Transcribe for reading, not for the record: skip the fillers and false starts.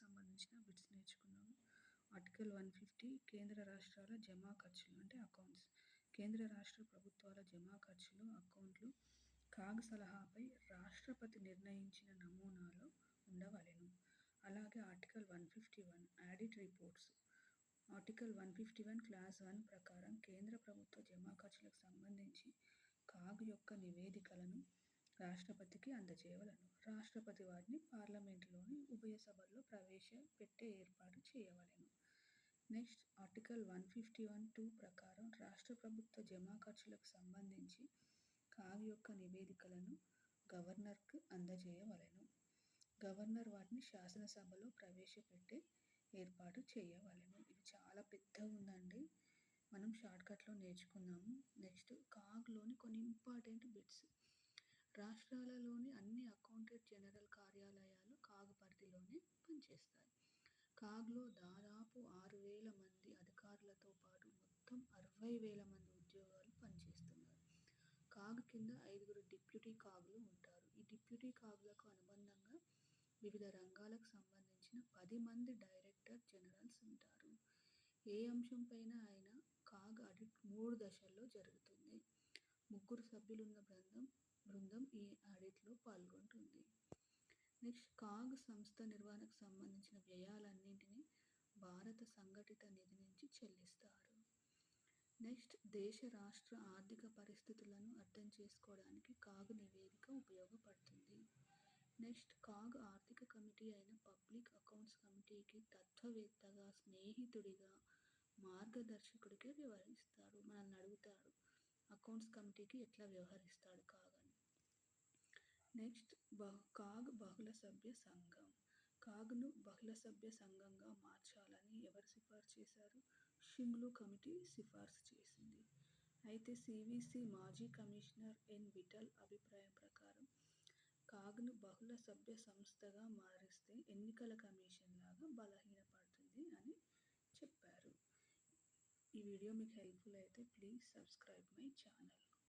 సంబంధించిన బిట్స్ నేర్చుకున్నాము. ఆర్టికల్ 150 కేంద్ర రాష్ట్రాల జమా ఖర్చులు అంటే అకౌంట్స్. కేంద్ర రాష్ట్ర ప్రభుత్వాల జమా ఖర్చులు అకౌంట్లు కాగ్ సలహాపై రాష్ట్రపతి నిర్ణయించిన నమూనాలో ఉండవలెను. అలాగే article 151 audit reports. Article 151 class 1 ప్రకారం కేంద్ర ప్రభుత్వ జమా ఖర్చులకు సంబంధించి కాగ్ యొక్క నివేదికలను రాష్ట్రపతికి అందజేయవలెను. రాష్ట్రపతి వాటిని పార్లమెంటులోని ఉభయ సభల్లో ప్రవేశపెట్టే ఏర్పాటు చేయవలెను. నెక్స్ట్ ఆర్టికల్ 151(2) ప్రకారం రాష్ట్ర ప్రభుత్వ జమా ఖర్చులకు సంబంధించి కాగ్ యొక్క నివేదికలను గవర్నర్కు అందజేయవలెను. గవర్నర్ వాటిని శాసనసభలో ప్రవేశపెట్టే ఏర్పాటు చేయవలెను. ఇది చాలా పెద్దగా ఉందండి. మనం షార్ట్కట్లో నేర్చుకుందాము. నెక్స్ట్ కాగ్లోని కొన్ని ఇంపార్టెంట్ బిట్స్. రాష్ట్రాలలోని అన్ని అకౌంటెంట్ జనరల్ కార్యాలయాలు కాగ్ పరిధిలోనే పనిచేస్తాయి. కాగ్లో దాదాపు 6,000 మంది అధికారులతో పాటు మొత్తం 60,000 మంది ఉద్యోగులు పనిచేస్తున్నారు. కాగ్ కింద 5 డిప్యూటీ కాగ్లు ఉంటారు. ఈ డిప్యూటీ కాగ్లకు అనుబంధంగా వివిధ రంగాలకు సంబంధించిన 10 మంది డైరెక్టర్ జనరల్స్ ఉంటారు. ఏ అంశంపైన అయినా కాగ్ ఆడిట్ 3 దశల్లో జరుగుతుంది. 3 సభ్యులున్న బృందం ఈ ఆడిట్లో పాల్గొంటుంది. నెక్స్ట్ కాగ్ సంస్థ నిర్వహణకు సంబంధించిన వ్యయాలన్నింటినీ భారత సంఘటిత నిధి నుంచి చెల్లిస్తారు. నెక్స్ట్ దేశ రాష్ట్ర ఆర్థిక పరిస్థితులను అర్థం చేసుకోవడానికి కాగ్ నివేదిక ఉపయోగపడుతుంది. నెక్స్ట్ కాగ్ ఆర్థిక కమిటీ అయిన పబ్లిక్ అకౌంట్స్ కమిటీకి తత్వవేత్తగా, స్నేహితుడిగా, మార్గదర్శకుడిగా వ్యవహరిస్తాడు. మనల్ని అడుగుతాడు అకౌంట్స్ కమిటీకి ఎట్లా వ్యవహరిస్తాడు కాగ్ అని. నెక్స్ట్ కాగ్ బహుళ సభ్య సంఘం. కాగ్ను బహుళ సభ్య సంఘంగా మార్చాలని ఎవరు సిఫార్సు చేశారు? షింగ్లు కమిటీ సిఫార్సు చేసింది. అయితే సివిసి మాజీ కమిషనర్ ఎన్ విఠల్ అభిప్రాయం ప్రకారం కాగ్ను బహుళ సభ్య సంస్థగా మారిస్తే ఎన్నికల కమిషన్ లాగా బలహీనపడుతుంది అని చెప్పారు. ఈ వీడియో మీకు హెల్ప్ఫుల్ అయితే ప్లీజ్ సబ్స్క్రైబ్ మై ఛానల్.